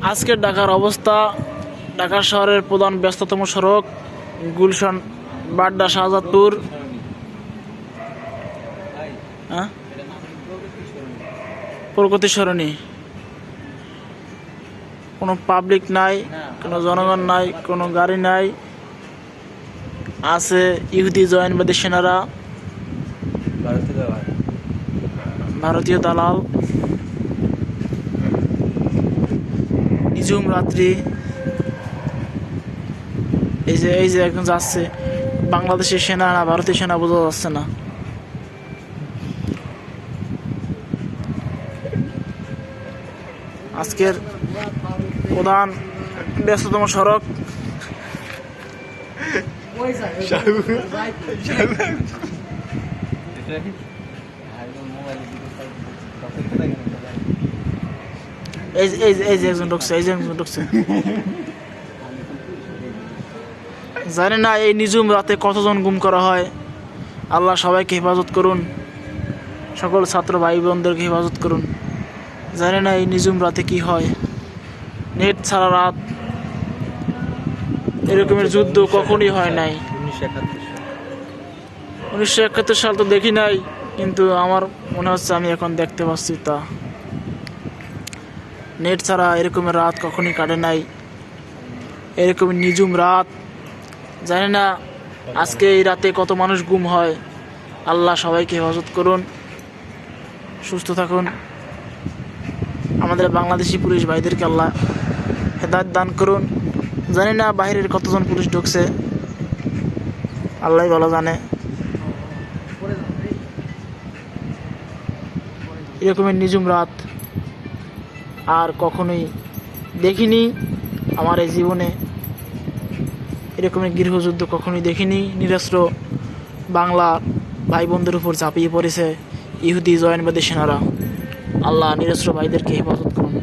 আজকের ঢাকার অবস্থা, ঢাকা শহরের প্রধান ব্যস্ততম সড়ক গুলশান বাড্ডা শাহজাদপুর। প্রগতি সরণি, কোনো পাবলিক নাই, কোনো জনগণ নাই, কোনো গাড়ি নাই, আছে ইহুদি জৈনবাদী সেনারা, ভারতীয় দালাল। নিঝুম রাত্রি। এই যে একজন যাচ্ছে, বাংলাদেশের সেনা না ভারতীয় সেনা বোঝা যাচ্ছে না। আজকের প্রধান ব্যস্ততম সড়ক। এই যে একজন ঢুকছে, জানি না এই নিঝুম রাতে কতজন গুম করা হয়। আল্লাহ সবাইকে হেফাজত করুন, সকল ছাত্র ভাই বোনদেরকে হেফাজত করুন। জানি না এই নিঝুম রাতে কি হয়। নেট ছাড়া রাত, এরকমের যুদ্ধ কখনই হয় নাই। 1971 সাল তো দেখি নাই, কিন্তু আমার মনে হচ্ছে আমি এখন দেখতে পাচ্ছি তা। নেট ছাড়া এরকমের রাত কখনই কাটে নাই, এরকমের নিঝুম রাত। জানি না আজকে এই রাতে কত মানুষ গুম হয়। আল্লাহ সবাইকে হেফাজত করুন, সুস্থ থাকুন। আমাদের বাংলাদেশি পুলিশ ভাইদেরকে আল্লাহ হেদায়েত দান করুন। জানি না বাইরের কতজন পুলিশ ঢুকছে, আল্লাহই ভালো জানে। এরকমের নিঝুম রাত আর কখনোই দেখিনি আমার এই জীবনে। এরকমের গৃহযুদ্ধ কখনোই দেখিনি। নিরস্ত্র বাংলা ভাই বোনদের উপর ঝাঁপিয়ে পড়েছে ইহুদি জৈনবাদী সেনারা। আল্লাহ নিরস্ত্র ভাইদেরকে হেফাজত করুন।